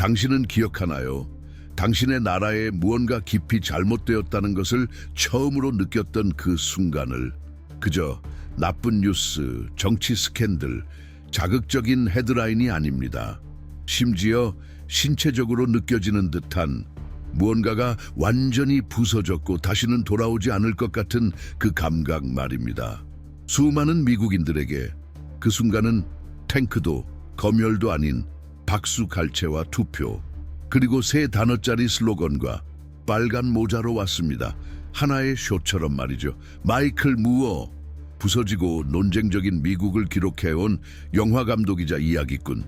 당신은 기억하나요? 당신의 나라에 무언가 깊이 잘못되었다는 것을 처음으로 느꼈던 그 순간을. 그저 나쁜 뉴스, 정치 스캔들, 자극적인 헤드라인이 아닙니다. 심지어 신체적으로 느껴지는 듯한 무언가가 완전히 부서졌고 다시는 돌아오지 않을 것 같은 그 감각 말입니다. 수많은 미국인들에게 그 순간은 탱크도 검열도 아닌 박수 갈채와 투표, 그리고 세 단어짜리 슬로건과 빨간 모자로 왔습니다. 하나의 쇼처럼 말이죠. 마이클 무어, 부서지고 논쟁적인 미국을 기록해온 영화감독이자 이야기꾼.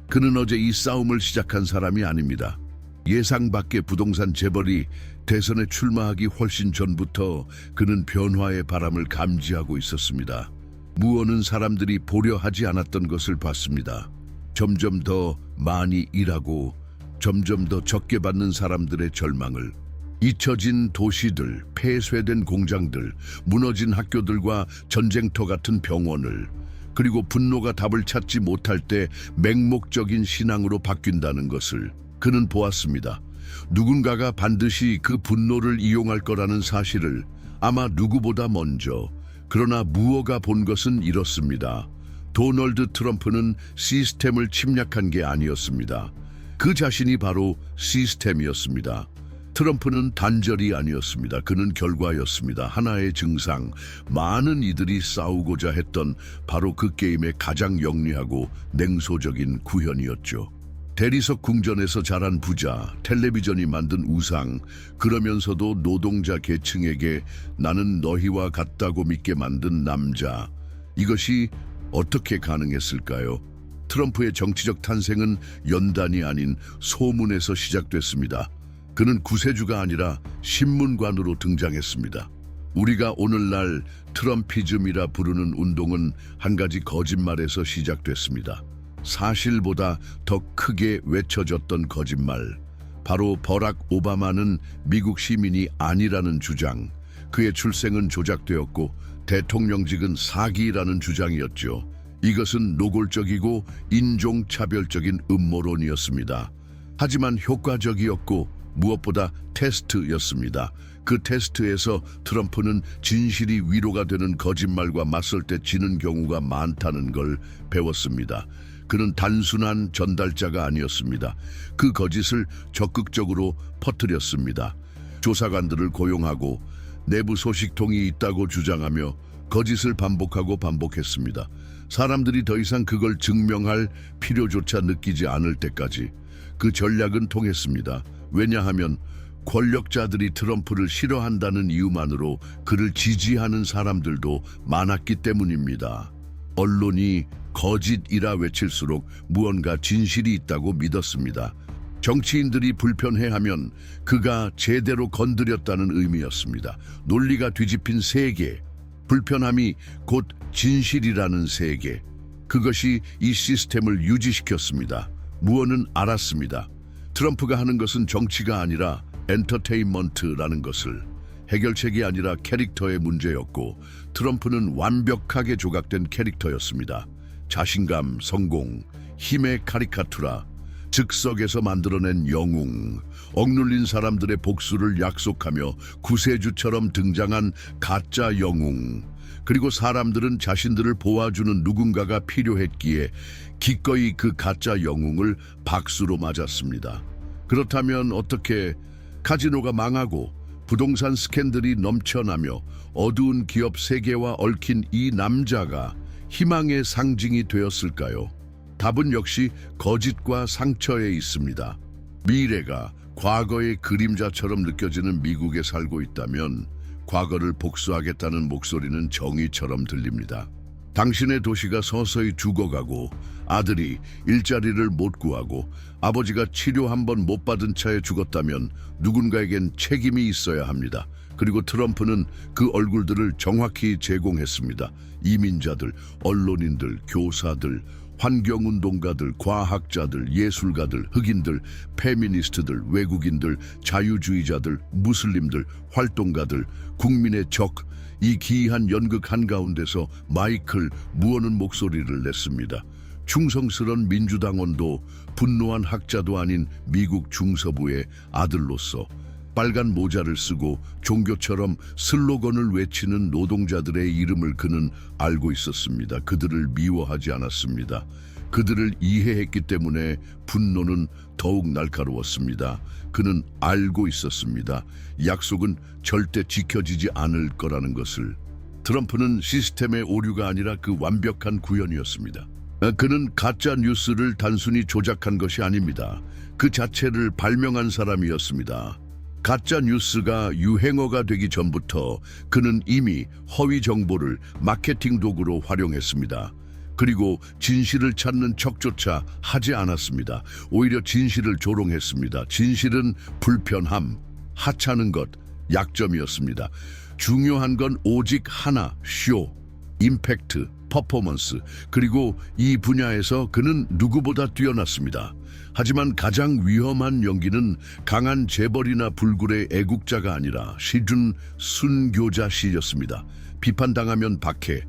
그는 어제 이 싸움을 시작한 사람이 아닙니다. 예상 밖의 부동산 재벌이 대선에 출마하기 훨씬 전부터 그는 변화의 바람을 감지하고 있었습니다. 무어는 사람들이 보려 하지 않았던 것을 봤습니다. 점점 더 많이 일하고 점점 더 적게 받는 사람들의 절망을, 잊혀진 도시들, 폐쇄된 공장들, 무너진 학교들과 전쟁터 같은 병원을, 그리고 분노가 답을 찾지 못할 때 맹목적인 신앙으로 바뀐다는 것을 그는 보았습니다. 누군가가 반드시 그 분노를 이용할 거라는 사실을 아마 누구보다 먼저. 그러나 무어가 본 것은 이렇습니다. 도널드 트럼프는 시스템을 침략한 게 아니었습니다. 그 자신이 바로 시스템이었습니다. 트럼프는 단절이 아니었습니다. 그는 결과였습니다. 하나의 증상, 많은 이들이 싸우고자 했던 바로 그 게임의 가장 영리하고 냉소적인 구현이었죠. 대리석 궁전에서 자란 부자, 텔레비전이 만든 우상, 그러면서도 노동자 계층에게 나는 너희와 같다고 믿게 만든 남자. 이것이 어떻게 가능했을까요? 트럼프의 정치적 탄생은 연단이 아닌 소문에서 시작됐습니다. 그는 구세주가 아니라 신문관으로 등장했습니다. 우리가 오늘날 트럼피즘이라 부르는 운동은 한 가지 거짓말에서 시작됐습니다. 사실보다 더 크게 외쳐졌던 거짓말. 바로 버락 오바마는 미국 시민이 아니라는 주장, 그의 출생은 조작되었고 대통령직은 사기라는 주장이었죠. 이것은 노골적이고 인종차별적인 음모론이었습니다. 하지만 효과적이었고 무엇보다 테스트였습니다. 그 테스트에서 트럼프는 진실이 위로가 되는 거짓말과 맞설 때 지는 경우가 많다는 걸 배웠습니다. 그는 단순한 전달자가 아니었습니다. 그 거짓을 적극적으로 퍼뜨렸습니다. 조사관들을 고용하고 내부 소식통이 있다고 주장하며 거짓을 반복했습니다. 사람들이 더 이상 그걸 증명할 필요조차 느끼지 않을 때까지. 그 전략은 통했습니다. 왜냐하면 권력자들이 트럼프를 싫어한다는 이유만으로 그를 지지하는 사람들도 많았기 때문입니다. 언론이 거짓이라 외칠수록 무언가 진실이 있다고 믿었습니다. 정치인들이 불편해하면 그가 제대로 건드렸다는 의미였습니다. 논리가 뒤집힌 세계, 불편함이 곧 진실이라는 세계. 그것이 이 시스템을 유지시켰습니다. 무어는 알았습니다. 트럼프가 하는 것은 정치가 아니라 엔터테인먼트라는 것을. 해결책이 아니라 캐릭터의 문제였고 트럼프는 완벽하게 조각된 캐릭터였습니다. 자신감, 성공, 힘의 카리카투라, 즉석에서 만들어낸 영웅, 억눌린 사람들의 복수를 약속하며 구세주처럼 등장한 가짜 영웅. 그리고 사람들은 자신들을 보아주는 누군가가 필요했기에 기꺼이 그 가짜 영웅을 박수로 맞았습니다. 그렇다면 어떻게 카지노가 망하고 부동산 스캔들이 넘쳐나며 어두운 기업 세계와 얽힌 이 남자가 희망의 상징이 되었을까요? 답은 역시 거짓과 상처에 있습니다. 미래가 과거의 그림자처럼 느껴지는 미국에 살고 있다면 과거를 복수하겠다는 목소리는 정의처럼 들립니다. 당신의 도시가 서서히 죽어가고 아들이 일자리를 못 구하고 아버지가 치료 한 번 못 받은 차에 죽었다면 누군가에겐 책임이 있어야 합니다. 그리고 트럼프는 그 얼굴들을 정확히 제공했습니다. 이민자들, 언론인들, 교사들, 환경운동가들, 과학자들, 예술가들, 흑인들, 페미니스트들, 외국인들, 자유주의자들, 무슬림들, 활동가들, 국민의 적, 이 기이한 연극 한가운데서 마이클 무어는 목소리를 냈습니다. 충성스런 민주당원도 분노한 학자도 아닌 미국 중서부의 아들로서 빨간 모자를 쓰고 종교처럼 슬로건을 외치는 노동자들의 이름을 그는 알고 있었습니다. 그들을 미워하지 않았습니다. 그들을 이해했기 때문에 분노는 더욱 날카로웠습니다. 그는 알고 있었습니다. 약속은 절대 지켜지지 않을 거라는 것을. 트럼프는 시스템의 오류가 아니라 그 완벽한 구현이었습니다. 그는 가짜 뉴스를 단순히 조작한 것이 아닙니다. 그 자체를 발명한 사람이었습니다. 가짜 뉴스가 유행어가 되기 전부터 그는 이미 허위 정보를 마케팅 도구로 활용했습니다. 그리고 진실을 찾는 척조차 하지 않았습니다. 오히려 진실을 조롱했습니다. 진실은 불편함, 하찮은 것, 약점이었습니다. 중요한 건 오직 하나, 쇼, 임팩트, 퍼포먼스. 그리고 이 분야에서 그는 누구보다 뛰어났습니다. 하지만 가장 위험한 연기는 강한 재벌이나 불굴의 애국자가 아니라 시준 순교자시였습니다. 비판당하면 박해,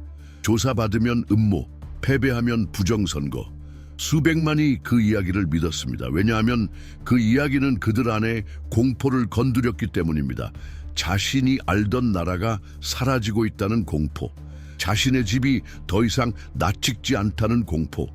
조사받으면 음모, 패배하면 부정선거. 수백만이 그 이야기를 믿었습니다. 왜냐하면 그 이야기는 그들 안에 공포를 건드렸기 때문입니다. 자신이 알던 나라가 사라지고 있다는 공포, 자신의 집이 더 이상 낯익지 않다는 공포.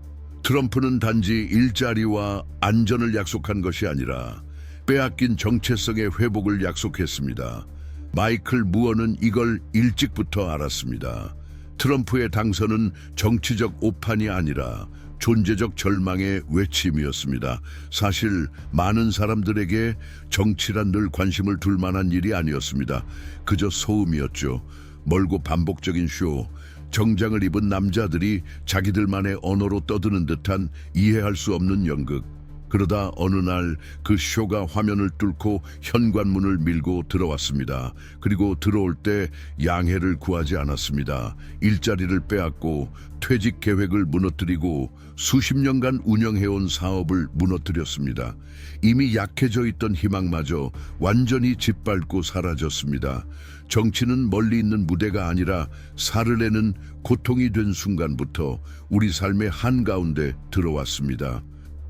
트럼프는 단지 일자리와 안전을 약속한 것이 아니라 빼앗긴 정체성의 회복을 약속했습니다. 마이클 무어는 이걸 일찍부터 알았습니다. 트럼프의 당선은 정치적 오판이 아니라 존재적 절망의 외침이었습니다. 사실 많은 사람들에게 정치란 늘 관심을 둘 만한 일이 아니었습니다. 그저 소음이었죠. 멀고 반복적인 쇼, 정장을 입은 남자들이 자기들만의 언어로 떠드는 듯한 이해할 수 없는 연극. 그러다 어느 날 그 쇼가 화면을 뚫고 현관문을 밀고 들어왔습니다. 그리고 들어올 때 양해를 구하지 않았습니다. 일자리를 빼앗고 퇴직 계획을 무너뜨리고 수십 년간 운영해온 사업을 무너뜨렸습니다. 이미 약해져 있던 희망마저 완전히 짓밟고 사라졌습니다. 정치는 멀리 있는 무대가 아니라 살을 내는 고통이 된 순간부터 우리 삶의 한가운데 들어왔습니다.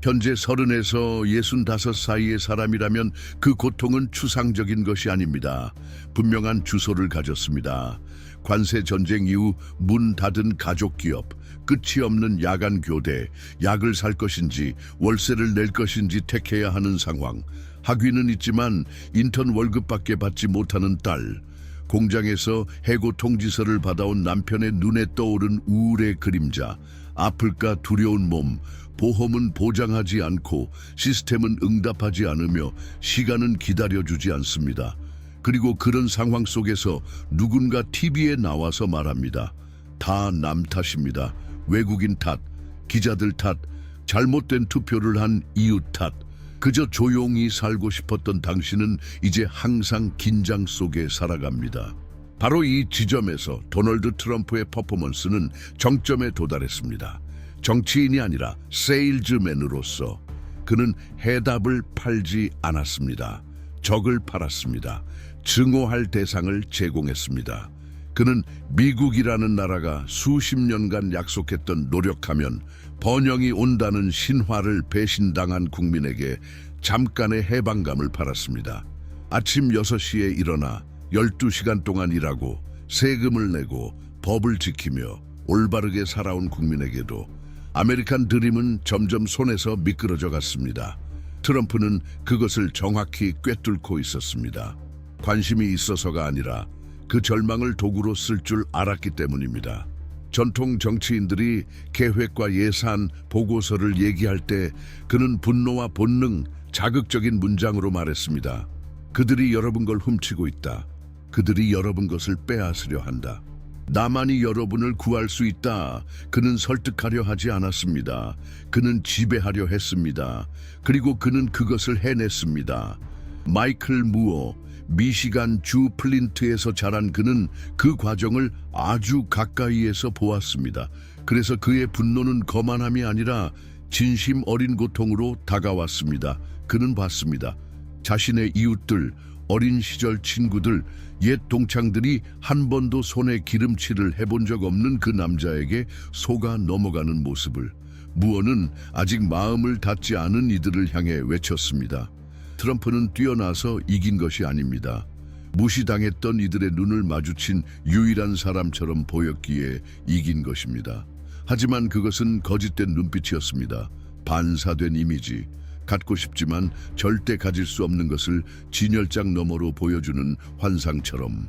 현재 30에서 65 사이의 사람이라면 그 고통은 추상적인 것이 아닙니다. 분명한 주소를 가졌습니다. 관세 전쟁 이후 문 닫은 가족 기업, 끝이 없는 야간 교대, 약을 살 것인지 월세를 낼 것인지 택해야 하는 상황. 학위는 있지만 인턴 월급밖에 받지 못하는 딸. 공장에서 해고 통지서를 받아온 남편의 눈에 떠오른 우울의 그림자. 아플까 두려운 몸. 보험은 보장하지 않고 시스템은 응답하지 않으며 시간은 기다려주지 않습니다. 그리고 그런 상황 속에서 누군가 TV에 나와서 말합니다. 다 남 탓입니다. 외국인 탓, 기자들 탓, 잘못된 투표를 한 이웃 탓. 그저 조용히 살고 싶었던 당신은 이제 항상 긴장 속에 살아갑니다. 바로 이 지점에서 도널드 트럼프의 퍼포먼스는 정점에 도달했습니다. 정치인이 아니라 세일즈맨으로서 그는 해답을 팔지 않았습니다. 적을 팔았습니다. 증오할 대상을 제공했습니다. 그는 미국이라는 나라가 수십 년간 약속했던 노력하면 번영이 온다는 신화를 배신당한 국민에게 잠깐의 해방감을 팔았습니다. 아침 6시에 일어나 12시간 동안 일하고 세금을 내고 법을 지키며 올바르게 살아온 국민에게도 아메리칸 드림은 점점 손에서 미끄러져 갔습니다. 트럼프는 그것을 정확히 꿰뚫고 있었습니다. 관심이 있어서가 아니라 그 절망을 도구로 쓸 줄 알았기 때문입니다. 전통 정치인들이 계획과 예산, 보고서를 얘기할 때 그는 분노와 본능, 자극적인 문장으로 말했습니다. 그들이 여러분 걸 훔치고 있다. 그들이 여러분 것을 빼앗으려 한다. 나만이 여러분을 구할 수 있다. 그는 설득하려 하지 않았습니다. 그는 지배하려 했습니다. 그리고 그는 그것을 해냈습니다. 마이클 무어, 미시간 주 플린트에서 자란 그는 그 과정을 아주 가까이에서 보았습니다. 그래서 그의 분노는 거만함이 아니라 진심 어린 고통으로 다가왔습니다. 그는 봤습니다. 자신의 이웃들, 어린 시절 친구들, 옛 동창들이 한 번도 손에 기름칠을 해본 적 없는 그 남자에게 속아 넘어가는 모습을. 무어는 아직 마음을 닫지 않은 이들을 향해 외쳤습니다. 트럼프는 뛰어나서 이긴 것이 아닙니다. 무시당했던 이들의 눈을 마주친 유일한 사람처럼 보였기에 이긴 것입니다. 하지만 그것은 거짓된 눈빛이었습니다. 반사된 이미지, 갖고 싶지만 절대 가질 수 없는 것을 진열장 너머로 보여주는 환상처럼.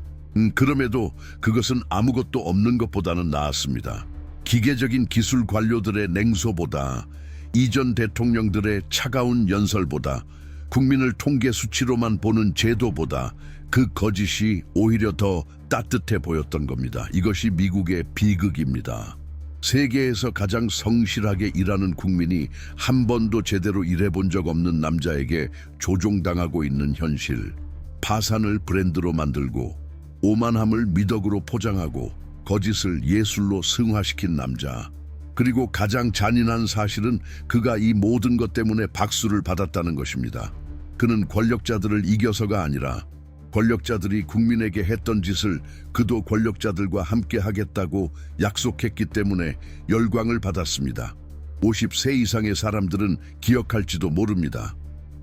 그럼에도 그것은 아무것도 없는 것보다는 나았습니다. 기계적인 기술 관료들의 냉소보다, 이전 대통령들의 차가운 연설보다, 국민을 통계 수치로만 보는 제도보다 그 거짓이 오히려 더 따뜻해 보였던 겁니다. 이것이 미국의 비극입니다. 세계에서 가장 성실하게 일하는 국민이 한 번도 제대로 일해본 적 없는 남자에게 조종당하고 있는 현실. 파산을 브랜드로 만들고 오만함을 미덕으로 포장하고 거짓을 예술로 승화시킨 남자. 그리고 가장 잔인한 사실은 그가 이 모든 것 때문에 박수를 받았다는 것입니다. 그는 권력자들을 이겨서가 아니라 권력자들이 국민에게 했던 짓을 그도 권력자들과 함께 하겠다고 약속했기 때문에 열광을 받았습니다. 50세 이상의 사람들은 기억할지도 모릅니다.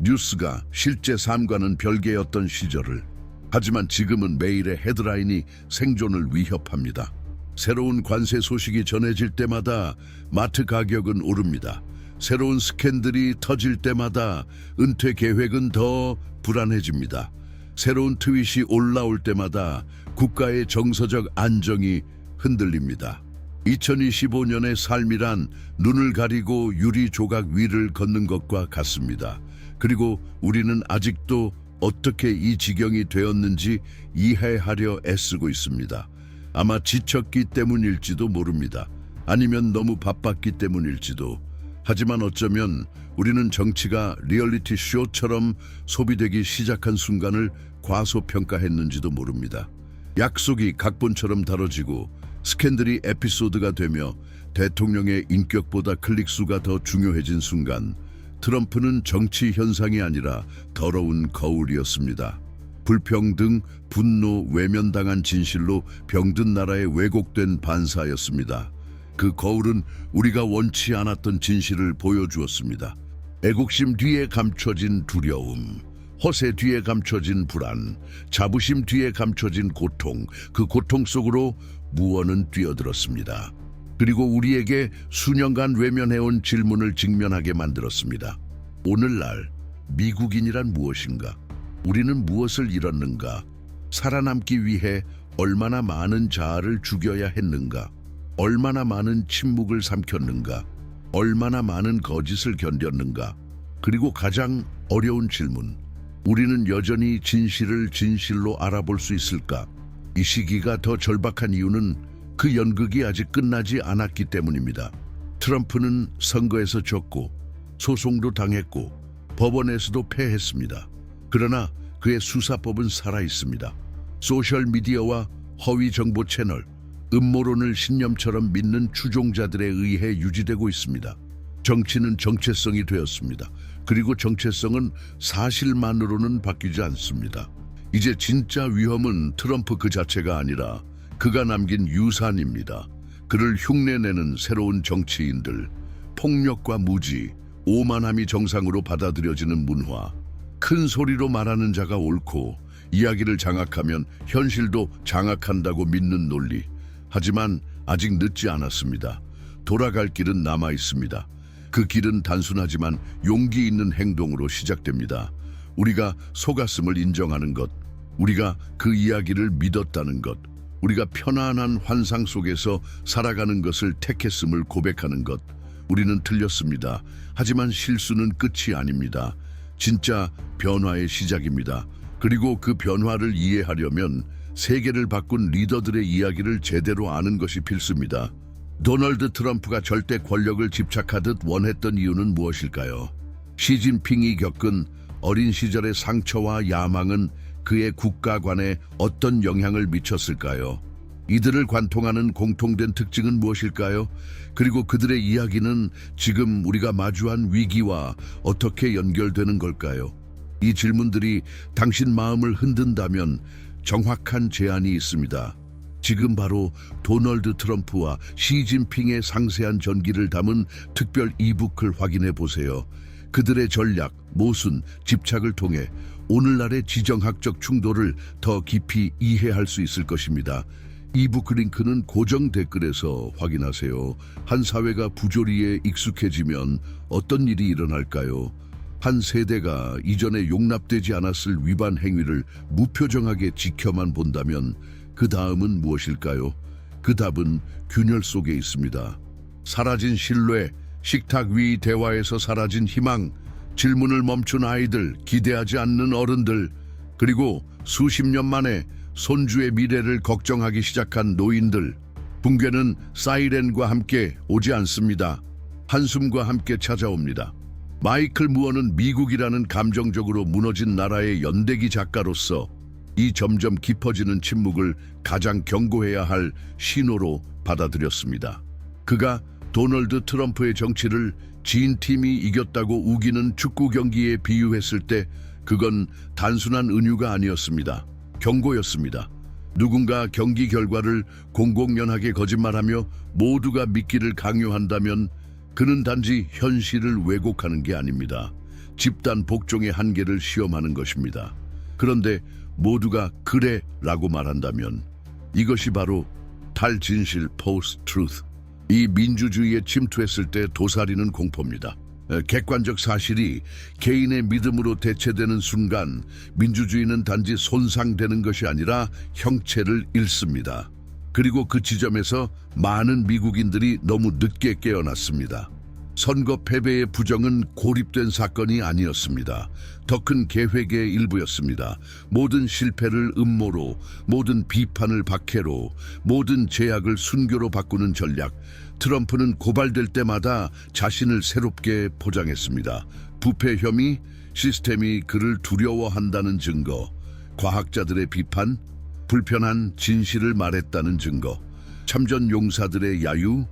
뉴스가 실제 삶과는 별개였던 시절을. 하지만 지금은 매일의 헤드라인이 생존을 위협합니다. 새로운 관세 소식이 전해질 때마다 마트 가격은 오릅니다. 새로운 스캔들이 터질 때마다 은퇴 계획은 더 불안해집니다. 새로운 트윗이 올라올 때마다 국가의 정서적 안정이 흔들립니다. 2025년의 삶이란 눈을 가리고 유리 조각 위를 걷는 것과 같습니다. 그리고 우리는 아직도 어떻게 이 지경이 되었는지 이해하려 애쓰고 있습니다. 아마 지쳤기 때문일지도 모릅니다. 아니면 너무 바빴기 때문일지도. 하지만 어쩌면 우리는 정치가 리얼리티 쇼처럼 소비되기 시작한 순간을 과소평가했는지도 모릅니다. 약속이 각본처럼 다뤄지고 스캔들이 에피소드가 되며 대통령의 인격보다 클릭수가 더 중요해진 순간, 트럼프는 정치 현상이 아니라 더러운 거울이었습니다. 불평등, 분노, 외면당한 진실로 병든 나라의 왜곡된 반사였습니다. 그 거울은 우리가 원치 않았던 진실을 보여주었습니다. 애국심 뒤에 감춰진 두려움, 허세 뒤에 감춰진 불안, 자부심 뒤에 감춰진 고통, 그 고통 속으로 무언은 뛰어들었습니다. 그리고 우리에게 수년간 외면해온 질문을 직면하게 만들었습니다. 오늘날 미국인이란 무엇인가? 우리는 무엇을 잃었는가? 살아남기 위해 얼마나 많은 자아를 죽여야 했는가? 얼마나 많은 침묵을 삼켰는가? 얼마나 많은 거짓을 견뎠는가? 그리고 가장 어려운 질문, 우리는 여전히 진실을 진실로 알아볼 수 있을까? 이 시기가 더 절박한 이유는 그 연극이 아직 끝나지 않았기 때문입니다. 트럼프는 선거에서 졌고 소송도 당했고 법원에서도 패했습니다. 그러나 그의 수사법은 살아있습니다. 소셜미디어와 허위 정보 채널, 음모론을 신념처럼 믿는 추종자들에 의해 유지되고 있습니다. 정치는 정체성이 되었습니다. 그리고 정체성은 사실만으로는 바뀌지 않습니다. 이제 진짜 위험은 트럼프 그 자체가 아니라 그가 남긴 유산입니다. 그를 흉내내는 새로운 정치인들, 폭력과 무지, 오만함이 정상으로 받아들여지는 문화, 큰 소리로 말하는 자가 옳고 이야기를 장악하면 현실도 장악한다고 믿는 논리. 하지만 아직 늦지 않았습니다. 돌아갈 길은 남아 있습니다. 그 길은 단순하지만 용기 있는 행동으로 시작됩니다. 우리가 속았음을 인정하는 것, 우리가 그 이야기를 믿었다는 것, 우리가 편안한 환상 속에서 살아가는 것을 택했음을 고백하는 것. 우리는 틀렸습니다. 하지만 실수는 끝이 아닙니다. 진짜 변화의 시작입니다. 그리고 그 변화를 이해하려면 세계를 바꾼 리더들의 이야기를 제대로 아는 것이 필수입니다. 도널드 트럼프가 절대 권력을 집착하듯 원했던 이유는 무엇일까요? 시진핑이 겪은 어린 시절의 상처와 야망은 그의 국가관에 어떤 영향을 미쳤을까요? 이들을 관통하는 공통된 특징은 무엇일까요? 그리고 그들의 이야기는 지금 우리가 마주한 위기와 어떻게 연결되는 걸까요? 이 질문들이 당신 마음을 흔든다면 정확한 제안이 있습니다. 지금 바로 도널드 트럼프와 시진핑의 상세한 전기를 담은 특별 이북을 확인해 보세요. 그들의 전략, 모순, 집착을 통해 오늘날의 지정학적 충돌을 더 깊이 이해할 수 있을 것입니다. 이북 링크는 고정 댓글에서 확인하세요. 한 사회가 부조리에 익숙해지면 어떤 일이 일어날까요? 한 세대가 이전에 용납되지 않았을 위반 행위를 무표정하게 지켜만 본다면 그 다음은 무엇일까요? 그 답은 균열 속에 있습니다. 사라진 신뢰, 식탁 위 대화에서 사라진 희망, 질문을 멈춘 아이들, 기대하지 않는 어른들, 그리고 수십 년 만에 손주의 미래를 걱정하기 시작한 노인들. 붕괴는 사이렌과 함께 오지 않습니다. 한숨과 함께 찾아옵니다. 마이클 무어는 미국이라는 감정적으로 무너진 나라의 연대기 작가로서 이 점점 깊어지는 침묵을 가장 경고해야 할 신호로 받아들였습니다. 그가 도널드 트럼프의 정치를 진 팀이 이겼다고 우기는 축구 경기에 비유했을 때 그건 단순한 은유가 아니었습니다. 경고였습니다. 누군가 경기 결과를 공공연하게 거짓말하며 모두가 믿기를 강요한다면 그는 단지 현실을 왜곡하는 게 아닙니다. 집단 복종의 한계를 시험하는 것입니다. 그런데 모두가 그래 라고 말한다면 이것이 바로 탈진실 post-truth. 이 민주주의에 침투했을 때 도사리는 공포입니다. 객관적 사실이 개인의 믿음으로 대체되는 순간 민주주의는 단지 손상되는 것이 아니라 형체를 잃습니다. 그리고 그 지점에서 많은 미국인들이 너무 늦게 깨어났습니다. 선거 패배의 부정은 고립된 사건이 아니었습니다. 더 큰 계획의 일부였습니다. 모든 실패를 음모로, 모든 비판을 박해로, 모든 제약을 순교로 바꾸는 전략. 트럼프는 고발될 때마다 자신을 새롭게 포장했습니다. 부패 혐의, 시스템이 그를 두려워한다는 증거, 과학자들의 비판, 불편한 진실을 말했다는 증거, 참전 용사들의 야유,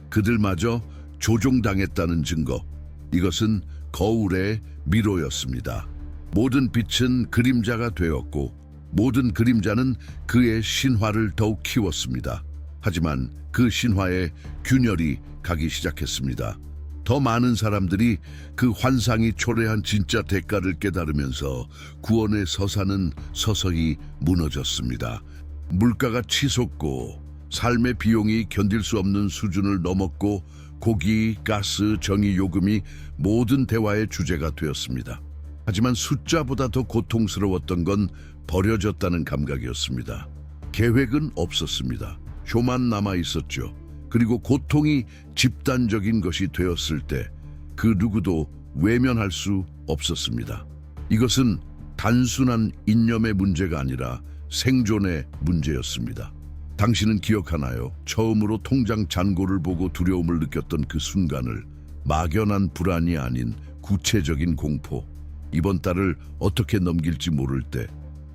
그들마저 조종당했다는 증거. 이것은 거울의 미로였습니다. 모든 빛은 그림자가 되었고 모든 그림자는 그의 신화를 더욱 키웠습니다. 하지만 그 신화에 균열이 가기 시작했습니다. 더 많은 사람들이 그 환상이 초래한 진짜 대가를 깨달으면서 구원의 서사는 서서히 무너졌습니다. 물가가 치솟고 삶의 비용이 견딜 수 없는 수준을 넘었고 고기, 가스, 전기 요금이 모든 대화의 주제가 되었습니다. 하지만 숫자보다 더 고통스러웠던 건 버려졌다는 감각이었습니다. 계획은 없었습니다. 쇼만 남아 있었죠. 그리고 고통이 집단적인 것이 되었을 때 그 누구도 외면할 수 없었습니다. 이것은 단순한 이념의 문제가 아니라 생존의 문제였습니다. 당신은 기억하나요? 처음으로 통장 잔고를 보고 두려움을 느꼈던 그 순간을. 막연한 불안이 아닌 구체적인 공포. 이번 달을 어떻게 넘길지 모를 때,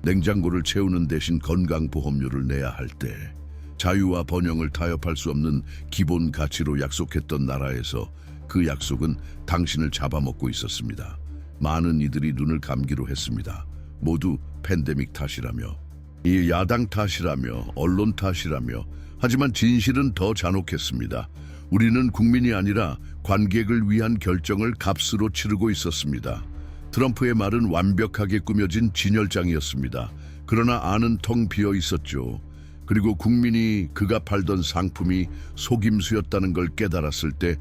냉장고를 채우는 대신 건강보험료를 내야 할 때, 자유와 번영을 타협할 수 없는 기본 가치로 약속했던 나라에서 그 약속은 당신을 잡아먹고 있었습니다. 많은 이들이 눈을 감기로 했습니다. 모두 팬데믹 탓이라며, 이 야당 탓이라며, 언론 탓이라며. 하지만 진실은 더 잔혹했습니다. 우리는 국민이 아니라 관객을 위한 결정을 값으로 치르고 있었습니다. 트럼프의 말은 완벽하게 꾸며진 진열장이었습니다. 그러나 안은 텅 비어 있었죠. 그리고 국민이 그가 팔던 상품이 속임수였다는 걸 깨달았을 때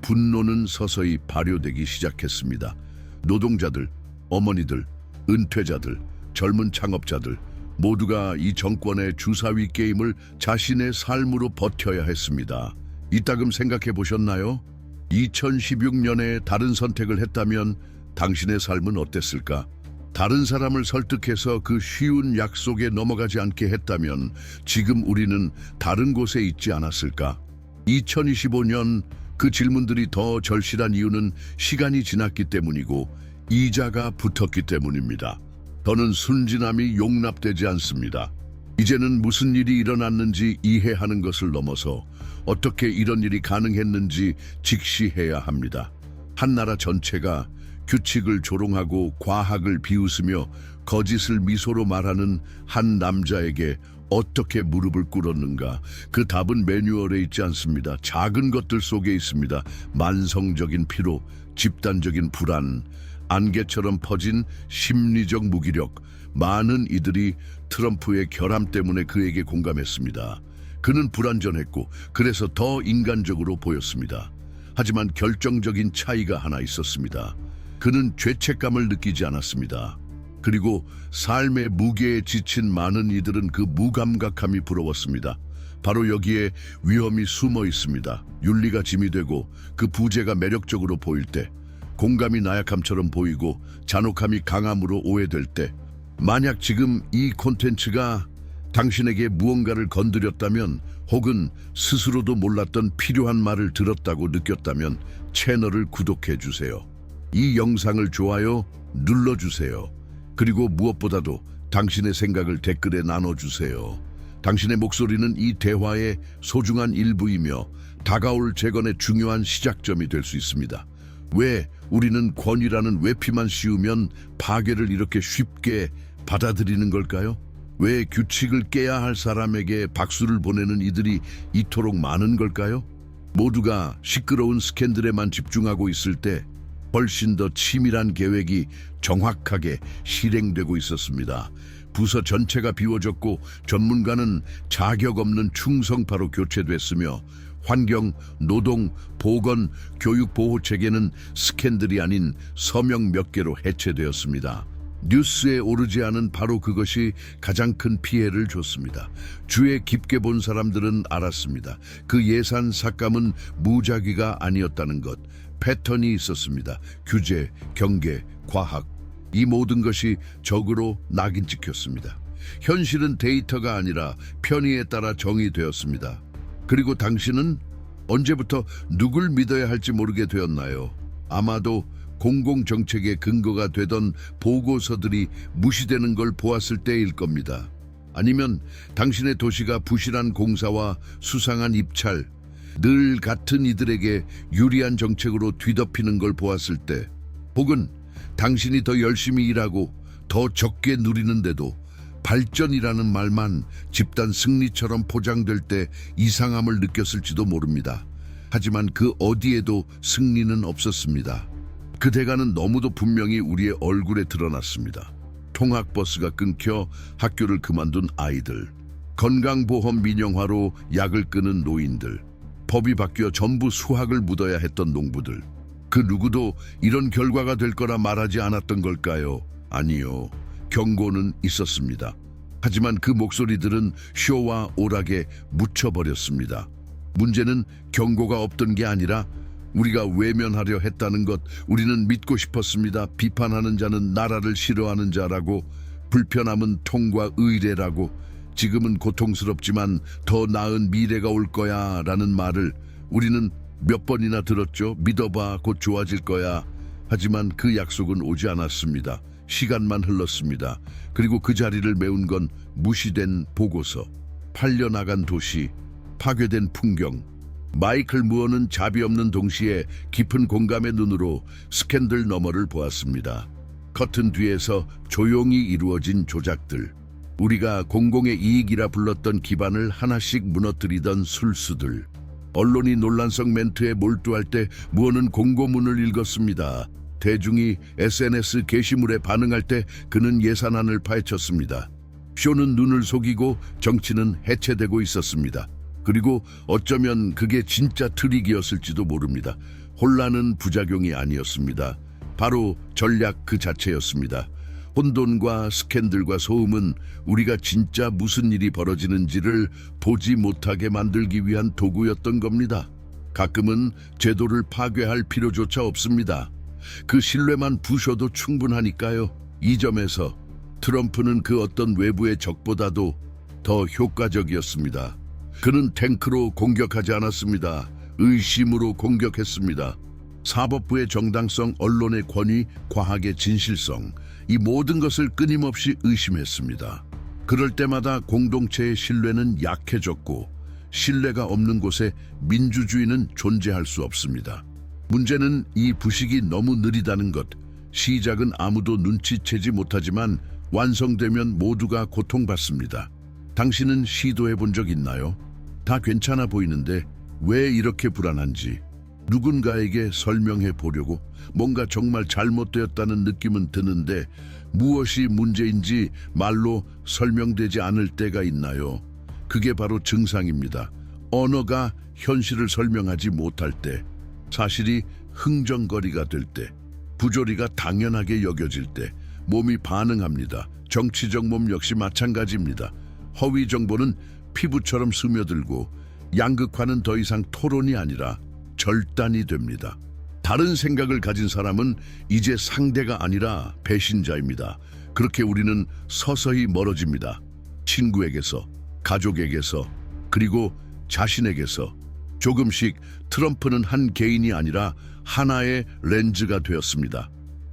분노는 서서히 발효되기 시작했습니다. 노동자들, 어머니들, 은퇴자들, 젊은 창업자들 모두가 이 정권의 주사위 게임을 자신의 삶으로 버텨야 했습니다. 이따금 생각해 보셨나요? 2016년에 다른 선택을 했다면 당신의 삶은 어땠을까? 다른 사람을 설득해서 그 쉬운 약속에 넘어가지 않게 했다면 지금 우리는 다른 곳에 있지 않았을까? 2025년 그 질문들이 더 절실한 이유는 시간이 지났기 때문이고 이자가 붙었기 때문입니다. 더는 순진함이 용납되지 않습니다. 이제는 무슨 일이 일어났는지 이해하는 것을 넘어서 어떻게 이런 일이 가능했는지 직시해야 합니다. 한 나라 전체가 규칙을 조롱하고 과학을 비웃으며 거짓을 미소로 말하는 한 남자에게 어떻게 무릎을 꿇었는가? 그 답은 매뉴얼에 있지 않습니다. 작은 것들 속에 있습니다. 만성적인 피로, 집단적인 불안, 안개처럼 퍼진 심리적 무기력. 많은 이들이 트럼프의 결함 때문에 그에게 공감했습니다. 그는 불완전했고 그래서 더 인간적으로 보였습니다. 하지만 결정적인 차이가 하나 있었습니다. 그는 죄책감을 느끼지 않았습니다. 그리고 삶의 무게에 지친 많은 이들은 그 무감각함이 부러웠습니다. 바로 여기에 위험이 숨어 있습니다. 윤리가 짐이 되고 그 부재가 매력적으로 보일 때, 공감이 나약함처럼 보이고 잔혹함이 강함으로 오해될 때, 만약 지금 이 콘텐츠가 당신에게 무언가를 건드렸다면, 혹은 스스로도 몰랐던 필요한 말을 들었다고 느꼈다면 채널을 구독해 주세요. 이 영상을 좋아요 눌러주세요. 그리고 무엇보다도 당신의 생각을 댓글에 나눠주세요. 당신의 목소리는 이 대화의 소중한 일부이며 다가올 재건의 중요한 시작점이 될 수 있습니다. 왜 우리는 권위라는 외피만 씌우면 파괴를 이렇게 쉽게 받아들이는 걸까요? 왜 규칙을 깨야 할 사람에게 박수를 보내는 이들이 이토록 많은 걸까요? 모두가 시끄러운 스캔들에만 집중하고 있을 때 훨씬 더 치밀한 계획이 정확하게 실행되고 있었습니다. 부서 전체가 비워졌고 전문가는 자격 없는 충성파로 교체됐으며 환경, 노동, 보건, 교육 보호 체계는 스캔들이 아닌 서명 몇 개로 해체되었습니다. 뉴스에 오르지 않은 바로 그것이 가장 큰 피해를 줬습니다. 주에 깊게 본 사람들은 알았습니다. 그 예산 삭감은 무작위가 아니었다는 것. 패턴이 있었습니다. 규제, 경계, 과학. 이 모든 것이 적으로 낙인 찍혔습니다. 현실은 데이터가 아니라 편의에 따라 정의되었습니다. 그리고 당신은 언제부터 누굴 믿어야 할지 모르게 되었나요? 아마도 공공정책의 근거가 되던 보고서들이 무시되는 걸 보았을 때일 겁니다. 아니면 당신의 도시가 부실한 공사와 수상한 입찰, 늘 같은 이들에게 유리한 정책으로 뒤덮이는 걸 보았을 때, 혹은 당신이 더 열심히 일하고 더 적게 누리는데도 발전이라는 말만 집단 승리처럼 포장될 때 이상함을 느꼈을지도 모릅니다. 하지만 그 어디에도 승리는 없었습니다. 그 대가는 너무도 분명히 우리의 얼굴에 드러났습니다. 통학버스가 끊겨 학교를 그만둔 아이들, 건강보험 민영화로 약을 끊은 노인들, 법이 바뀌어 전부 수학을 묻어야 했던 농부들. 그 누구도 이런 결과가 될 거라 말하지 않았던 걸까요? 아니요. 경고는 있었습니다. 하지만 그 목소리들은 쇼와 오락에 묻혀버렸습니다. 문제는 경고가 없던 게 아니라 우리가 외면하려 했다는 것. 우리는 믿고 싶었습니다. 비판하는 자는 나라를 싫어하는 자라고, 불편함은 통과 의례라고, 지금은 고통스럽지만 더 나은 미래가 올 거야 라는 말을 우리는 몇 번이나 들었죠. 믿어봐, 곧 좋아질 거야. 하지만 그 약속은 오지 않았습니다. 시간만 흘렀습니다. 그리고 그 자리를 메운 건 무시된 보고서, 팔려나간 도시, 파괴된 풍경. 마이클 무어는 자비 없는 동시에 깊은 공감의 눈으로 스캔들 너머를 보았습니다. 커튼 뒤에서 조용히 이루어진 조작들, 우리가 공공의 이익이라 불렀던 기반을 하나씩 무너뜨리던 술수들. 언론이 논란성 멘트에 몰두할 때 무어는 공고문을 읽었습니다. 대중이 SNS 게시물에 반응할 때 그는 예산안을 파헤쳤습니다. 쇼는 눈을 속이고 정치는 해체되고 있었습니다. 그리고 어쩌면 그게 진짜 트릭이었을지도 모릅니다. 혼란은 부작용이 아니었습니다. 바로 전략 그 자체였습니다. 혼돈과 스캔들과 소음은 우리가 진짜 무슨 일이 벌어지는지를 보지 못하게 만들기 위한 도구였던 겁니다. 가끔은 제도를 파괴할 필요조차 없습니다. 그 신뢰만 부셔도 충분하니까요. 이 점에서 트럼프는 그 어떤 외부의 적보다도 더 효과적이었습니다. 그는 탱크로 공격하지 않았습니다. 의심으로 공격했습니다. 사법부의 정당성, 언론의 권위, 과학의 진실성, 이 모든 것을 끊임없이 의심했습니다. 그럴 때마다 공동체의 신뢰는 약해졌고 신뢰가 없는 곳에 민주주의는 존재할 수 없습니다. 문제는 이 부식이 너무 느리다는 것. 시작은 아무도 눈치채지 못하지만 완성되면 모두가 고통받습니다. 당신은 시도해 본 적 있나요? 다 괜찮아 보이는데 왜 이렇게 불안한지 누군가에게 설명해 보려고 뭔가 정말 잘못되었다는 느낌은 드는데 무엇이 문제인지 말로 설명되지 않을 때가 있나요? 그게 바로 증상입니다. 언어가 현실을 설명하지 못할 때, 사실이 흥정거리가 될 때, 부조리가 당연하게 여겨질 때 몸이 반응합니다. 정치적 몸 역시 마찬가지입니다. 허위 정보는 피부처럼 스며들고 양극화는 더 이상 토론이 아니라 절단이 됩니다. 다른 생각을 가진 사람은 이제 상대가 아니라 배신자입니다. 그렇게 우리는 서서히 멀어집니다. 친구에게서, 가족에게서, 그리고 자신에게서. 조금씩 트럼프는 한 개인이 아니라 하나의 렌즈가 되었습니다.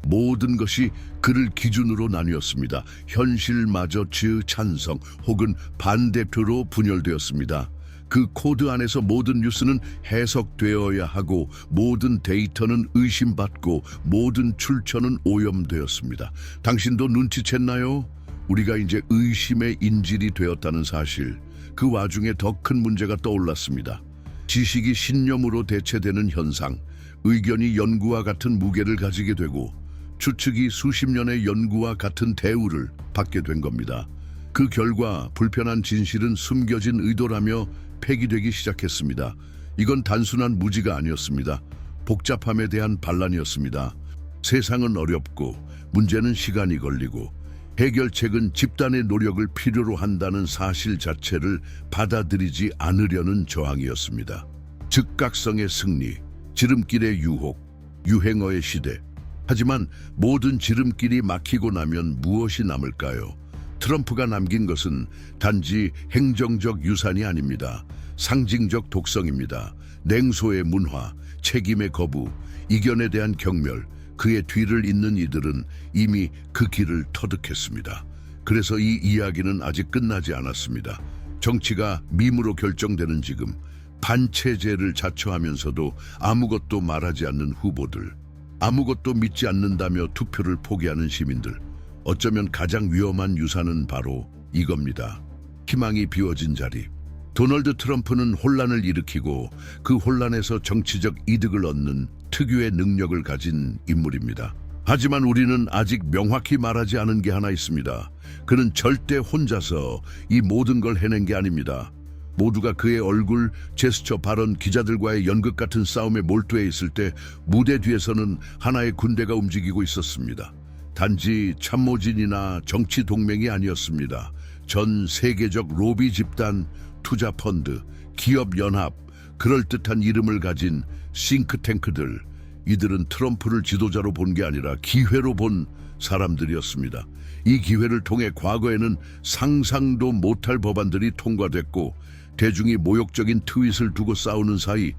모든 것이 그를 기준으로 나뉘었습니다. 현실마저 찬성 혹은 반대표로 분열되었습니다. 그 코드 안에서 모든 뉴스는 해석되어야 하고 모든 데이터는 의심받고 모든 출처는 오염되었습니다. 당신도 눈치챘나요? 우리가 이제 의심의 인질이 되었다는 사실. 그 와중에 더 큰 문제가 떠올랐습니다. 지식이 신념으로 대체되는 현상, 의견이 연구와 같은 무게를 가지게 되고 추측이 수십 년의 연구와 같은 대우를 받게 된 겁니다. 그 결과 불편한 진실은 숨겨진 의도라며 폐기되기 시작했습니다. 이건 단순한 무지가 아니었습니다. 복잡함에 대한 반란이었습니다. 세상은 어렵고 문제는 시간이 걸리고 해결책은 집단의 노력을 필요로 한다는 사실 자체를 받아들이지 않으려는 저항이었습니다. 즉각성의 승리, 지름길의 유혹, 유행어의 시대. 하지만 모든 지름길이 막히고 나면 무엇이 남을까요? 트럼프가 남긴 것은 단지 행정적 유산이 아닙니다. 상징적 독성입니다. 냉소의 문화, 책임의 거부, 이견에 대한 경멸, 그의 뒤를 잇는 이들은 이미 그 길을 터득했습니다. 그래서 이 이야기는 아직 끝나지 않았습니다. 정치가 밈으로 결정되는 지금, 반체제를 자처하면서도 아무것도 말하지 않는 후보들, 아무것도 믿지 않는다며 투표를 포기하는 시민들, 어쩌면 가장 위험한 유산은 바로 이겁니다. 희망이 비워진 자리. 도널드 트럼프는 혼란을 일으키고 그 혼란에서 정치적 이득을 얻는 특유의 능력을 가진 인물입니다. 하지만 우리는 아직 명확히 말하지 않은 게 하나 있습니다. 그는 절대 혼자서 이 모든 걸 해낸 게 아닙니다. 모두가 그의 얼굴, 제스처, 발언, 기자들과의 연극 같은 싸움에 몰두해 있을 때 무대 뒤에서는 하나의 군대가 움직이고 있었습니다. 단지 참모진이나 정치 동맹이 아니었습니다. 전 세계적 로비 집단, 투자 펀드, 기업 연합, 그럴듯한 이름을 가진 싱크탱크들, 이들은 트럼프를 지도자로 본 게 아니라 기회로 본 사람들이었습니다. 이 기회를 통해 과거에는 상상도 못할 법안들이 통과됐고 대중이 모욕적인 트윗을 두고 싸우는 사이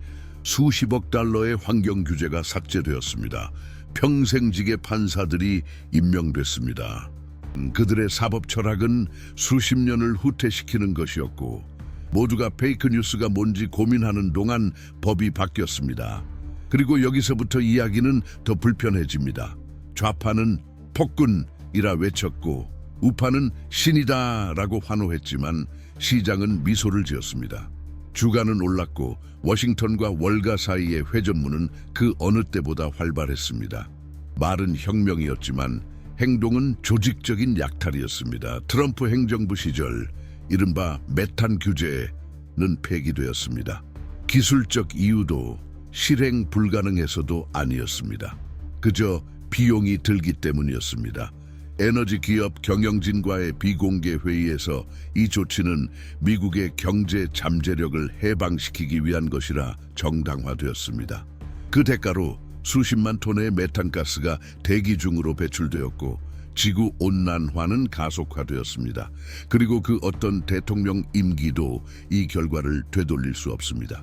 수십억 달러의 환경 규제가 삭제되었습니다. 평생직의 판사들이 임명됐습니다. 그들의 사법 철학은 수십 년을 후퇴시키는 것이었고 모두가 페이크 뉴스가 뭔지 고민하는 동안 법이 바뀌었습니다. 그리고 여기서부터 이야기는 더 불편해집니다. 좌파는 폭군이라 외쳤고 우파는 신이다라고 환호했지만 시장은 미소를 지었습니다. 주가는 올랐고 워싱턴과 월가 사이의 회전문은 그 어느 때보다 활발했습니다. 말은 혁명이었지만 행동은 조직적인 약탈이었습니다. 트럼프 행정부 시절 이른바 메탄 규제는 폐기되었습니다. 기술적 이유도 실행 불가능해서도 아니었습니다. 그저 비용이 들기 때문이었습니다. 에너지 기업 경영진과의 비공개 회의에서 이 조치는 미국의 경제 잠재력을 해방시키기 위한 것이라 정당화되었습니다. 그 대가로 수십만 톤의 메탄가스가 대기 중으로 배출되었고 지구 온난화는 가속화되었습니다. 그리고 그 어떤 대통령 임기도 이 결과를 되돌릴 수 없습니다.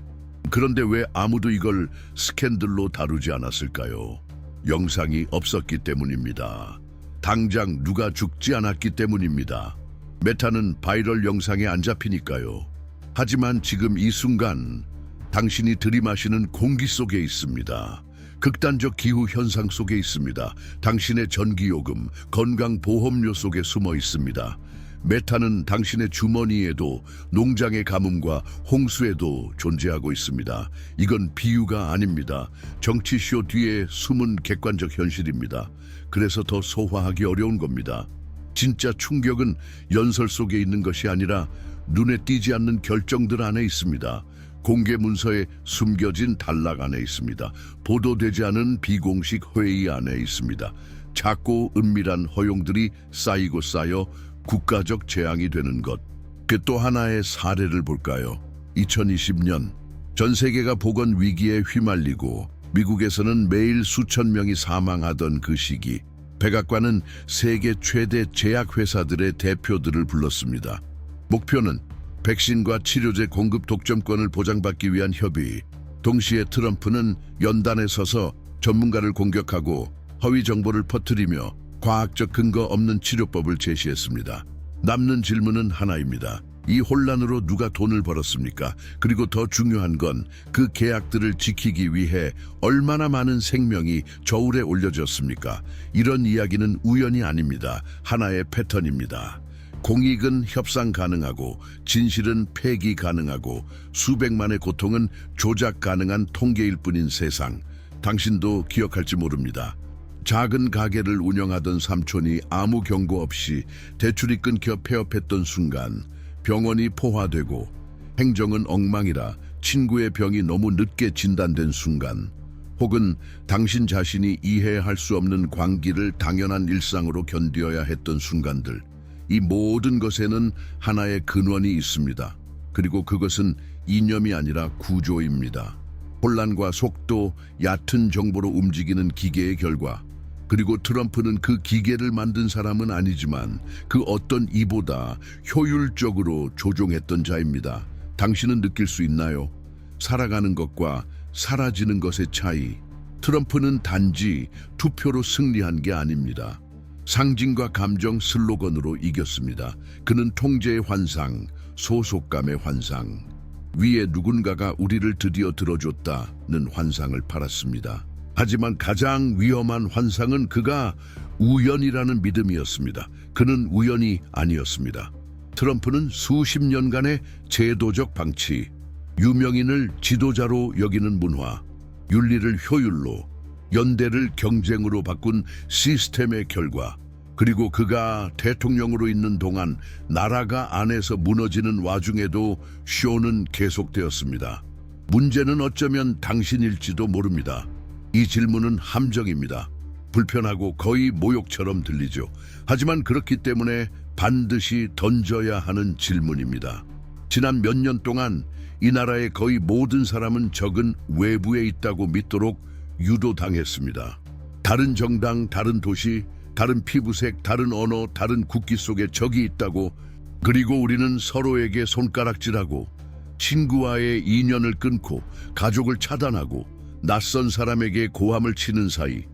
그런데 왜 아무도 이걸 스캔들로 다루지 않았을까요? 영상이 없었기 때문입니다. 당장 누가 죽지 않았기 때문입니다. 메탄은 바이럴 영상에 안 잡히니까요. 하지만 지금 이 순간 당신이 들이마시는 공기 속에 있습니다. 극단적 기후 현상 속에 있습니다. 당신의 전기요금, 건강보험료 속에 숨어 있습니다. 메탄은 당신의 주머니에도, 농장의 가뭄과 홍수에도 존재하고 있습니다. 이건 비유가 아닙니다. 정치쇼 뒤에 숨은 객관적 현실입니다. 그래서 더 소화하기 어려운 겁니다. 진짜 충격은 연설 속에 있는 것이 아니라 눈에 띄지 않는 결정들 안에 있습니다. 공개 문서에 숨겨진 단락 안에 있습니다. 보도되지 않은 비공식 회의 안에 있습니다. 작고 은밀한 허용들이 쌓이고 쌓여 국가적 재앙이 되는 것. 그 또 하나의 사례를 볼까요? 2020년 전 세계가 보건 위기에 휘말리고 미국에서는 매일 수천 명이 사망하던 그 시기, 백악관은 세계 최대 제약회사들의 대표들을 불렀습니다. 목표는 백신과 치료제 공급 독점권을 보장받기 위한 협의. 동시에 트럼프는 연단에 서서 전문가를 공격하고 허위 정보를 퍼뜨리며 과학적 근거 없는 치료법을 제시했습니다. 남는 질문은 하나입니다. 이 혼란으로 누가 돈을 벌었습니까? 그리고 더 중요한 건 그 계약들을 지키기 위해 얼마나 많은 생명이 저울에 올려졌습니까? 이런 이야기는 우연이 아닙니다. 하나의 패턴입니다. 공익은 협상 가능하고 진실은 폐기 가능하고 수백만의 고통은 조작 가능한 통계일 뿐인 세상. 당신도 기억할지 모릅니다. 작은 가게를 운영하던 삼촌이 아무 경고 없이 대출이 끊겨 폐업했던 순간, 병원이 포화되고 행정은 엉망이라 친구의 병이 너무 늦게 진단된 순간, 혹은 당신 자신이 이해할 수 없는 광기를 당연한 일상으로 견뎌야 했던 순간들, 이 모든 것에는 하나의 근원이 있습니다. 그리고 그것은 이념이 아니라 구조입니다. 혼란과 속도, 얕은 정보로 움직이는 기계의 결과. 그리고 트럼프는 그 기계를 만든 사람은 아니지만 그 어떤 이보다 효율적으로 조종했던 자입니다. 당신은 느낄 수 있나요? 살아가는 것과 사라지는 것의 차이. 트럼프는 단지 투표로 승리한 게 아닙니다. 상징과 감정 슬로건으로 이겼습니다. 그는 통제의 환상, 소속감의 환상, 위에 누군가가 우리를 드디어 들어줬다는 환상을 팔았습니다. 하지만 가장 위험한 환상은 그가 우연이라는 믿음이었습니다. 그는 우연이 아니었습니다. 트럼프는 수십 년간의 제도적 방치, 유명인을 지도자로 여기는 문화, 윤리를 효율로, 연대를 경쟁으로 바꾼 시스템의 결과, 그리고 그가 대통령으로 있는 동안 나라가 안에서 무너지는 와중에도 쇼는 계속되었습니다. 문제는 어쩌면 당신일지도 모릅니다. 이 질문은 함정입니다. 불편하고 거의 모욕처럼 들리죠. 하지만 그렇기 때문에 반드시 던져야 하는 질문입니다. 지난 몇 년 동안 이 나라의 거의 모든 사람은 적은 외부에 있다고 믿도록 유도당했습니다. 다른 정당, 다른 도시, 다른 피부색, 다른 언어, 다른 국기 속에 적이 있다고, 그리고 우리는 서로에게 손가락질하고 친구와의 인연을 끊고 가족을 차단하고 낯선 사람에게 고함을 치는 사이,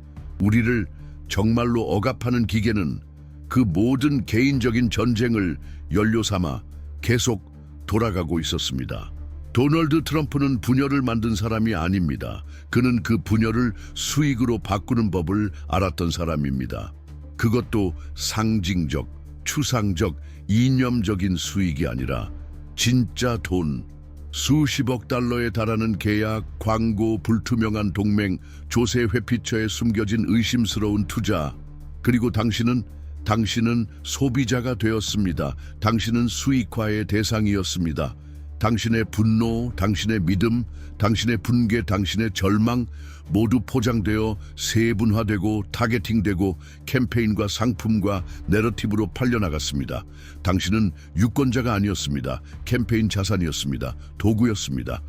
우리를 정말로 억압하는 기계는 그 모든 개인적인 전쟁을 연료 삼아 계속 돌아가고 있었습니다. 도널드 트럼프는 분열을 만든 사람이 아닙니다. 그는 그 분열을 수익으로 바꾸는 법을 알았던 사람입니다. 그것도 상징적, 추상적, 이념적인 수익이 아니라 진짜 돈, 수십억 달러에 달하는 계약, 광고, 불투명한 동맹, 조세 회피처에 숨겨진 의심스러운 투자. 그리고 당신은 소비자가 되었습니다. 당신은 수익화의 대상이었습니다. 당신의 분노, 당신의 믿음, 당신의 분개, 당신의 절망 모두 포장되어 세분화되고 타겟팅되고 캠페인과 상품과 내러티브로 팔려나갔습니다. 당신은 유권자가 아니었습니다. 캠페인 자산이었습니다. 도구였습니다.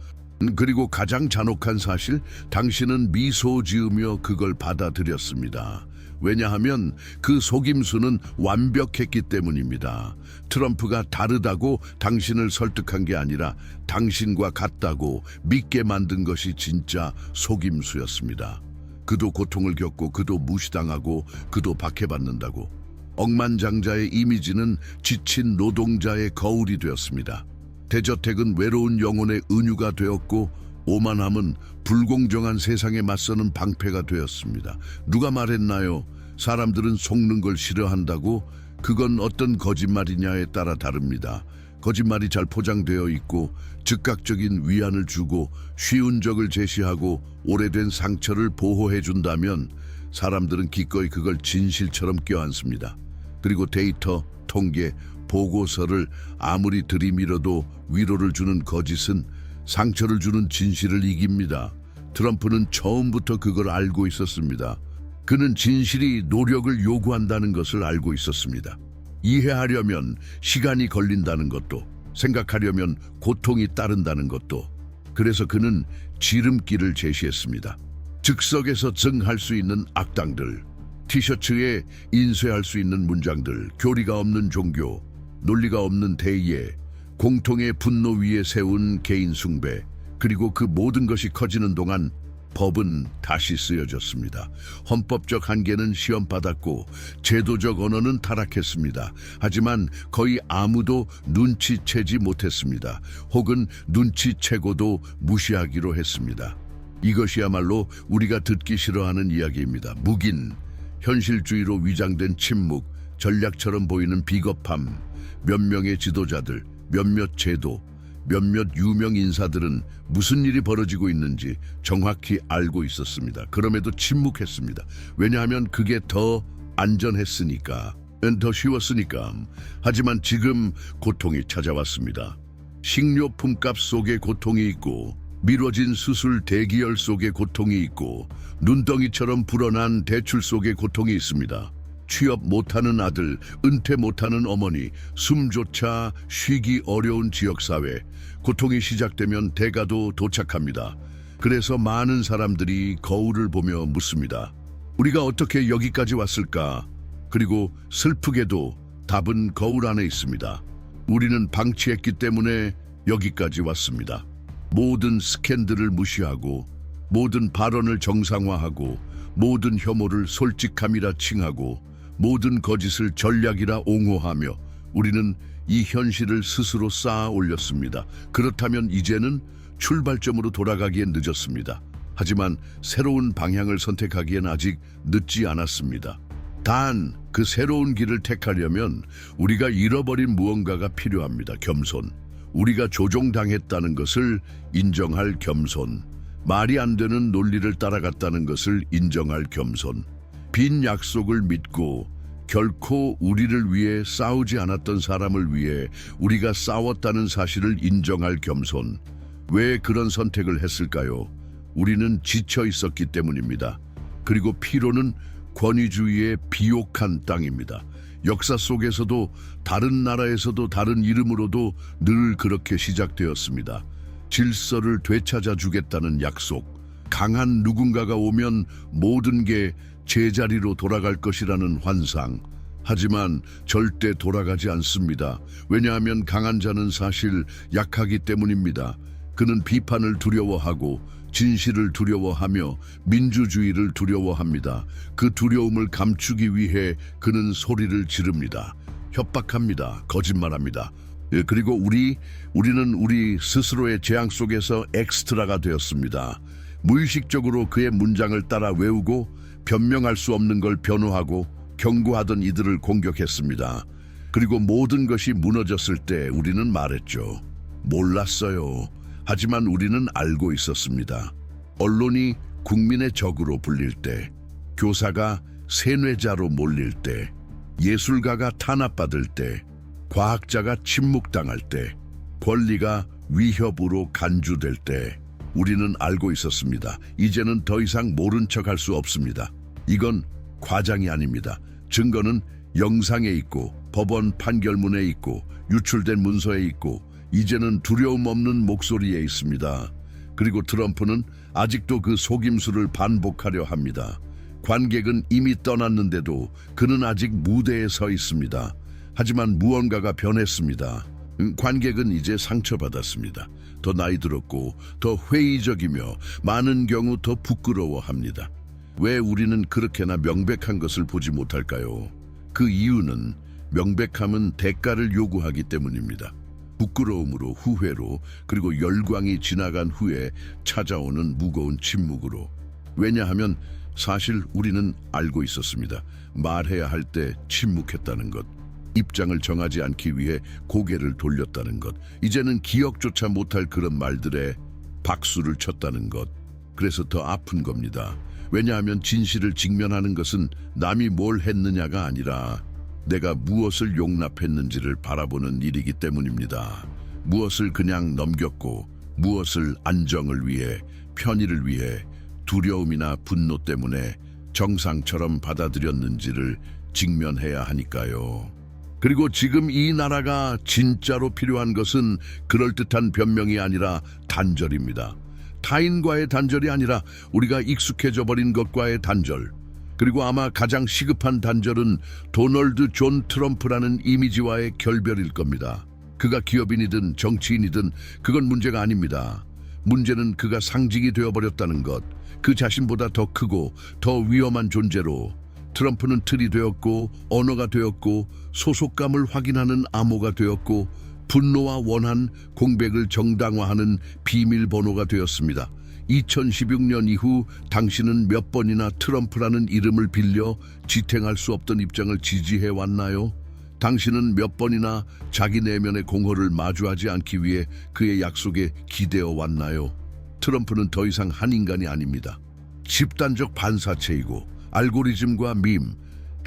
그리고 가장 잔혹한 사실, 당신은 미소 지으며 그걸 받아들였습니다. 왜냐하면 그 속임수는 완벽했기 때문입니다. 트럼프가 다르다고 당신을 설득한 게 아니라 당신과 같다고 믿게 만든 것이 진짜 속임수였습니다. 그도 고통을 겪고, 그도 무시당하고, 그도 박해받는다고. 억만장자의 이미지는 지친 노동자의 거울이 되었습니다. 대저택은 외로운 영혼의 은유가 되었고, 오만함은 불공정한 세상에 맞서는 방패가 되었습니다. 누가 말했나요? 사람들은 속는 걸 싫어한다고. 그건 어떤 거짓말이냐에 따라 다릅니다. 거짓말이 잘 포장되어 있고 즉각적인 위안을 주고 쉬운 적을 제시하고 오래된 상처를 보호해 준다면 사람들은 기꺼이 그걸 진실처럼 껴안습니다. 그리고 데이터, 통계, 보고서를 아무리 들이밀어도 위로를 주는 거짓은 상처를 주는 진실을 이깁니다. 트럼프는 처음부터 그걸 알고 있었습니다. 그는 진실이 노력을 요구한다는 것을 알고 있었습니다. 이해하려면 시간이 걸린다는 것도, 생각하려면 고통이 따른다는 것도. 그래서 그는 지름길을 제시했습니다. 즉석에서 증할 수 있는 악당들, 티셔츠에 인쇄할 수 있는 문장들, 교리가 없는 종교, 논리가 없는 대의에, 공통의 분노 위에 세운 개인 숭배, 그리고 그 모든 것이 커지는 동안 법은 다시 쓰여졌습니다. 헌법적 한계는 시험받았고 제도적 언어는 타락했습니다. 하지만 거의 아무도 눈치채지 못했습니다. 혹은 눈치채고도 무시하기로 했습니다. 이것이야말로 우리가 듣기 싫어하는 이야기입니다. 묵인, 현실주의로 위장된 침묵, 전략처럼 보이는 비겁함, 몇 명의 지도자들, 몇몇 제도, 몇몇 유명 인사들은 무슨 일이 벌어지고 있는지 정확히 알고 있었습니다. 그럼에도 침묵했습니다. 왜냐하면 그게 더 안전했으니까, 더 쉬웠으니까. 하지만 지금 고통이 찾아왔습니다. 식료품값 속에 고통이 있고, 미뤄진 수술 대기열 속에 고통이 있고, 눈덩이처럼 불어난 대출 속에 고통이 있습니다. 취업 못하는 아들, 은퇴 못하는 어머니, 숨조차 쉬기 어려운 지역사회, 고통이 시작되면 대가도 도착합니다. 그래서 많은 사람들이 거울을 보며 묻습니다. 우리가 어떻게 여기까지 왔을까? 그리고 슬프게도 답은 거울 안에 있습니다. 우리는 방치했기 때문에 여기까지 왔습니다. 모든 스캔들을 무시하고, 모든 발언을 정상화하고, 모든 혐오를 솔직함이라 칭하고, 모든 거짓을 전략이라 옹호하며 우리는 이 현실을 스스로 쌓아 올렸습니다. 그렇다면 이제는 출발점으로 돌아가기엔 늦었습니다. 하지만 새로운 방향을 선택하기엔 아직 늦지 않았습니다. 단, 그 새로운 길을 택하려면 우리가 잃어버린 무언가가 필요합니다. 겸손. 우리가 조종당했다는 것을 인정할 겸손. 말이 안 되는 논리를 따라갔다는 것을 인정할 겸손. 빈 약속을 믿고 결코 우리를 위해 싸우지 않았던 사람을 위해 우리가 싸웠다는 사실을 인정할 겸손. 왜 그런 선택을 했을까요? 우리는 지쳐 있었기 때문입니다. 그리고 피로는 권위주의의 비옥한 땅입니다. 역사 속에서도 다른 나라에서도 다른 이름으로도 늘 그렇게 시작되었습니다. 질서를 되찾아 주겠다는 약속. 강한 누군가가 오면 모든 게 제자리로 돌아갈 것이라는 환상. 하지만 절대 돌아가지 않습니다. 왜냐하면 강한 자는 사실 약하기 때문입니다. 그는 비판을 두려워하고 진실을 두려워하며 민주주의를 두려워합니다. 그 두려움을 감추기 위해 그는 소리를 지릅니다. 협박합니다. 거짓말합니다. 그리고 우리는 우리 스스로의 재앙 속에서 엑스트라가 되었습니다. 무의식적으로 그의 문장을 따라 외우고 변명할 수 없는 걸 변호하고 경고하던 이들을 공격했습니다. 그리고 모든 것이 무너졌을 때 우리는 말했죠. 몰랐어요. 하지만 우리는 알고 있었습니다. 언론이 국민의 적으로 불릴 때, 교사가 세뇌자로 몰릴 때, 예술가가 탄압받을 때, 과학자가 침묵당할 때, 권리가 위협으로 간주될 때, 우리는 알고 있었습니다. 이제는 더 이상 모른 척할 수 없습니다. 이건 과장이 아닙니다. 증거는 영상에 있고, 법원 판결문에 있고, 유출된 문서에 있고, 이제는 두려움 없는 목소리에 있습니다. 그리고 트럼프는 아직도 그 속임수를 반복하려 합니다. 관객은 이미 떠났는데도 그는 아직 무대에 서 있습니다. 하지만 무언가가 변했습니다. 관객은 이제 상처받았습니다. 더 나이 들었고 더 회의적이며 많은 경우 더 부끄러워합니다. 왜 우리는 그렇게나 명백한 것을 보지 못할까요? 그 이유는 명백함은 대가를 요구하기 때문입니다. 부끄러움으로, 후회로, 그리고 열광이 지나간 후에 찾아오는 무거운 침묵으로. 왜냐하면 사실 우리는 알고 있었습니다. 말해야 할 때 침묵했다는 것. 입장을 정하지 않기 위해 고개를 돌렸다는 것, 이제는 기억조차 못할 그런 말들에 박수를 쳤다는 것. 그래서 더 아픈 겁니다. 왜냐하면 진실을 직면하는 것은 남이 뭘 했느냐가 아니라 내가 무엇을 용납했는지를 바라보는 일이기 때문입니다. 무엇을 그냥 넘겼고 무엇을 안정을 위해, 편의를 위해, 두려움이나 분노 때문에 정상처럼 받아들였는지를 직면해야 하니까요. 그리고 지금 이 나라가 진짜로 필요한 것은 그럴듯한 변명이 아니라 단절입니다. 타인과의 단절이 아니라 우리가 익숙해져 버린 것과의 단절. 그리고 아마 가장 시급한 단절은 도널드 존 트럼프라는 이미지와의 결별일 겁니다. 그가 기업인이든 정치인이든 그건 문제가 아닙니다. 문제는 그가 상징이 되어버렸다는 것. 그 자신보다 더 크고 더 위험한 존재로 트럼프는 틀이 되었고 언어가 되었고 소속감을 확인하는 암호가 되었고 분노와 원한, 공백을 정당화하는 비밀번호가 되었습니다. 2016년 이후 당신은 몇 번이나 트럼프라는 이름을 빌려 지탱할 수 없던 입장을 지지해 왔나요? 당신은 몇 번이나 자기 내면의 공허를 마주하지 않기 위해 그의 약속에 기대어 왔나요? 트럼프는 더 이상 한 인간이 아닙니다. 집단적 반사체이고 알고리즘과 밈,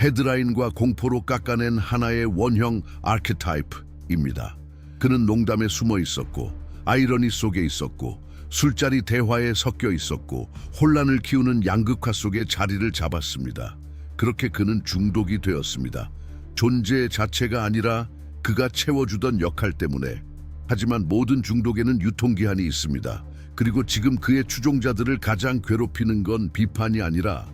헤드라인과 공포로 깎아낸 하나의 원형 아르케타입입니다. 그는 농담에 숨어 있었고 아이러니 속에 있었고 술자리 대화에 섞여 있었고 혼란을 키우는 양극화 속에 자리를 잡았습니다. 그렇게 그는 중독이 되었습니다. 존재 자체가 아니라 그가 채워주던 역할 때문에. 하지만 모든 중독에는 유통기한이 있습니다. 그리고 지금 그의 추종자들을 가장 괴롭히는 건 비판이 아니라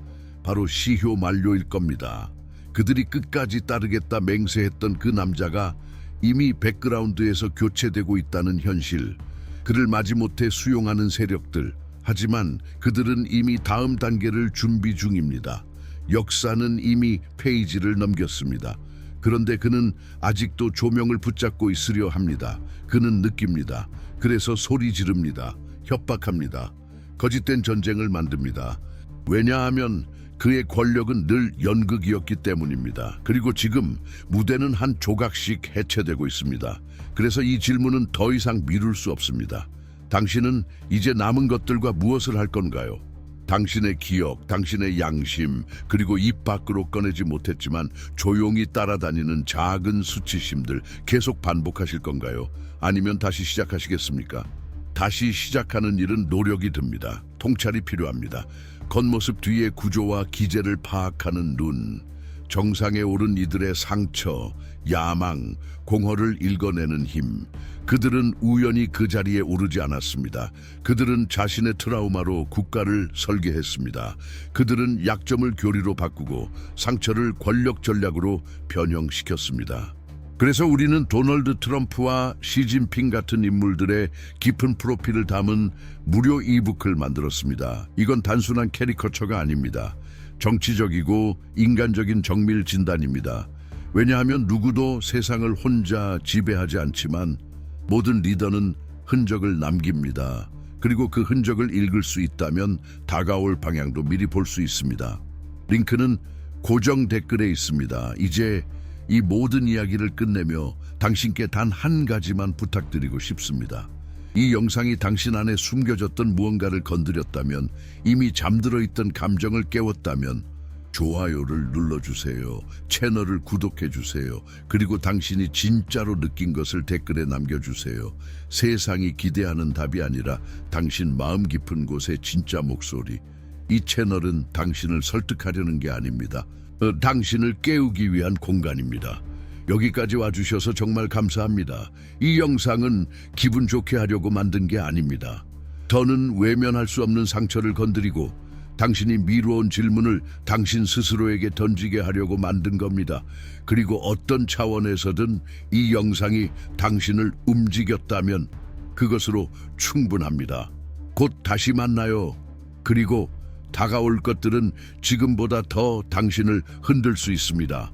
바로 시효 만료일 겁니다. 그들이 끝까지 따르겠다 맹세했던 그 남자가 이미 백그라운드에서 교체되고 있다는 현실. 그를 마지못해 수용하는 세력들. 하지만 그들은 이미 다음 단계를 준비 중입니다. 역사는 이미 페이지를 넘겼습니다. 그런데 그는 아직도 조명을 붙잡고 있으려 합니다. 그는 느낍니다. 그래서 소리 지릅니다. 협박합니다. 거짓된 전쟁을 만듭니다. 왜냐하면 그의 권력은 늘 연극이었기 때문입니다. 그리고 지금 무대는 한 조각씩 해체되고 있습니다. 그래서 이 질문은 더 이상 미룰 수 없습니다. 당신은 이제 남은 것들과 무엇을 할 건가요? 당신의 기억, 당신의 양심, 그리고 입 밖으로 꺼내지 못했지만 조용히 따라다니는 작은 수치심들 계속 반복하실 건가요? 아니면 다시 시작하시겠습니까? 다시 시작하는 일은 노력이 듭니다. 통찰이 필요합니다. 겉모습 뒤의 구조와 기제를 파악하는 눈, 정상에 오른 이들의 상처, 야망, 공허를 읽어내는 힘. 그들은 우연히 그 자리에 오르지 않았습니다. 그들은 자신의 트라우마로 국가를 설계했습니다. 그들은 약점을 교리로 바꾸고 상처를 권력 전략으로 변형시켰습니다. 그래서 우리는 도널드 트럼프와 시진핑 같은 인물들의 깊은 프로필을 담은 무료 이북을 만들었습니다. 이건 단순한 캐리커처가 아닙니다. 정치적이고 인간적인 정밀 진단입니다. 왜냐하면 누구도 세상을 혼자 지배하지 않지만 모든 리더는 흔적을 남깁니다. 그리고 그 흔적을 읽을 수 있다면 다가올 방향도 미리 볼 수 있습니다. 링크는 고정 댓글에 있습니다. 이제 이 모든 이야기를 끝내며 당신께 단 한 가지만 부탁드리고 싶습니다. 이 영상이 당신 안에 숨겨졌던 무언가를 건드렸다면, 이미 잠들어 있던 감정을 깨웠다면 좋아요를 눌러주세요. 채널을 구독해주세요. 그리고 당신이 진짜로 느낀 것을 댓글에 남겨주세요. 세상이 기대하는 답이 아니라 당신 마음 깊은 곳의 진짜 목소리. 이 채널은 당신을 설득하려는 게 아닙니다. 당신을 깨우기 위한 공간입니다. 여기까지 와주셔서 정말 감사합니다. 이 영상은 기분 좋게 하려고 만든 게 아닙니다. 더는 외면할 수 없는 상처를 건드리고 당신이 미루어온 질문을 당신 스스로에게 던지게 하려고 만든 겁니다. 그리고 어떤 차원에서든 이 영상이 당신을 움직였다면 그것으로 충분합니다. 곧 다시 만나요. 그리고 다가올 것들은 지금보다 더 당신을 흔들 수 있습니다.